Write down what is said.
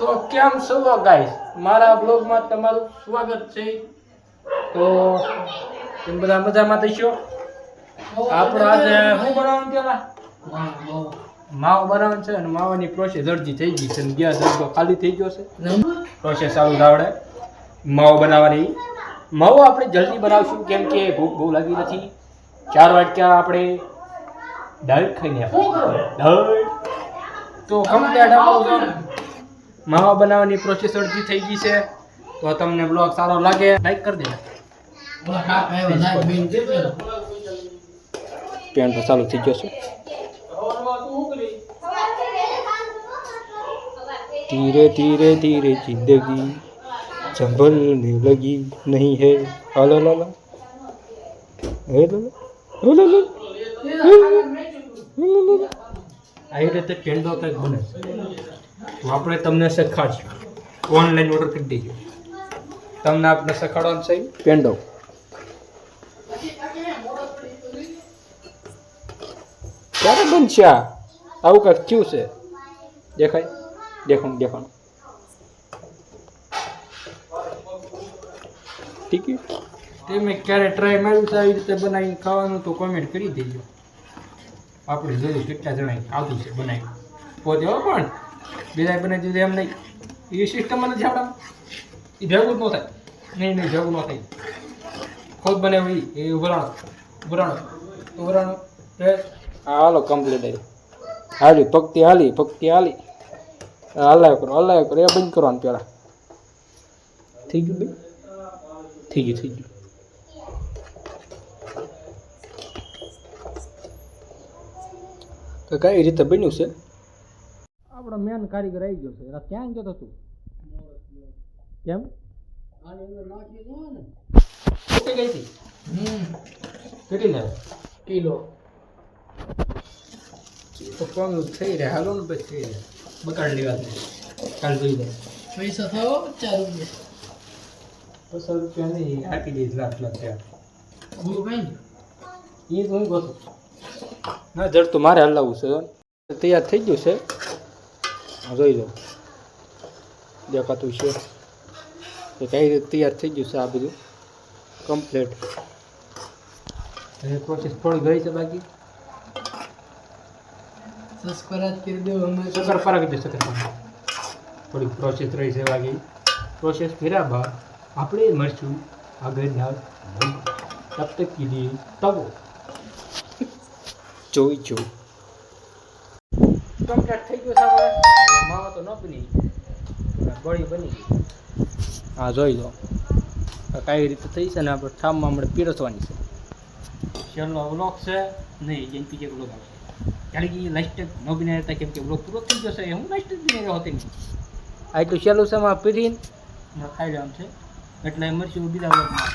તો કેમ છો ગાઈસ, મારા બ્લોગમાં તમારું સ્વાગત છે। તો તમે બધા મજામાં થશો। આપણે આજે શું બનાવવાનું પેલા માવો બનાવવાનું છે અને માવાની પ્રોસેસ અડધી થઈ ગઈ છે, ગેસ અડધો ખાલી થઈ ગયો છે। પ્રોસેસ ચાલુ રાવડે માવો બનાવવાની। માવો આપણે જલ્દી બનાવશું કેમ કે ભૂખ બહુ લાગી નથી। 4 વાગ્યા આપણે દાળ ખાઈને દાળ તો કમ્પ્લીટ આપણો માવા બનાવવાની પ્રોસેસ અડધી થઈ ગઈ છે। તો તમને બ્લોગ સારો લાગે લાઈક કરી દેજો। પેન તો ચાલુ થઈ ગયો છે। धीरे धीरे धीरे जिंदगी संभलने लगी नहीं है ला ला ला हे ला ला ला આ રીતે પેંડો કંઈક બને તો આપણે તમને શીખવાડશું। ઓનલાઈન ઓર્ડર કરી દેજો, તમને આપણે શીખવાડવાનું છે પેંડો। ક્યારે બનશે આવું કંઈક થયું છે? દેખાય દેખાણ દેખાણ ઠીક છે। તમે ક્યારે ટ્રાય માર્યું છે આવી રીતે બનાવીને ખાવાનું તો કોમેન્ટ કરી દેજો। આપણે જોયું કેટલા જણા આવતું છે બનાવી પોતે હો, પણ બીજા બનાવી દીધું એમ નહીં। એ સિસ્ટમ નથી આપણા, એ ભેગું જ ન થાય। નહીં ભેગું ન થાય, ખુદ બનાવ્યું એ ઉભરાણો હાલો કમ્પ્લીટ આવી હાલી પગતી હાલી હલાવ કરો એ બંધ કરવાનું પેલા। થઈ ગયું ભાઈ, થઈ ગયું તો કઈ રીતે બન્યું છે? આપણો મેન કારીગર આવી ગયો છે। ક્યાં ગયો તું? કેમ કેટલી ગઈ હતી? કેટલી ને કિલો તો કોમ થઈ રહ્યા હાલો ને પછી થઈ રહ્યા બકાડ લેવા કાલ જોઈ લે પૈસા થાવ 4 રૂપિયા 500 રૂપિયા નહીં આપી દઈશ લાખ ત્યાં એ તો હું ગોતું ના જડ તો મારે હલાવવું છે। તૈયાર થઈ ગયું છે, જોઈ લો દેખાતું છે તો કઈ રીતે તૈયાર થઈ ગયું છે આ બધું કમ્પ્લીટ। પ્રોસેસ થોડી ગઈ છે બાકી સબસ્ક્રાઇબ કરી દો, અમે થોડી પ્રોસેસ રહી છે બાકી। પ્રોસેસ કર્યા બાદ આપણે મળશું આગળના તબ તક કે લીએ તવો જોઈ કમ્પ્લીટ થઈ ગયું છે। આપણે માવો તો ન બની ગળી બની ગઈ, હા જોઈ લો કઈ રીતે થઈ છે ને આપણે ઠામમાં આપણે પીરસવાની છે। છેલ્લો વ્લોગ છે નહીં જેમ બીજે વ્લોગ આવશે કારણ કે લાસ્ટ ન બનાવ્યા હતા કેમ કે વ્લોગ પૂરો થઈ ગયો છે। હું લાસ્ટ જ બનાવ્યો હતો નહીં, આટલું છેલ્લું છે માં પીરીને ખાઈ લેવાનું છે। એટલે મળશું બીજા વ્લોગમાં।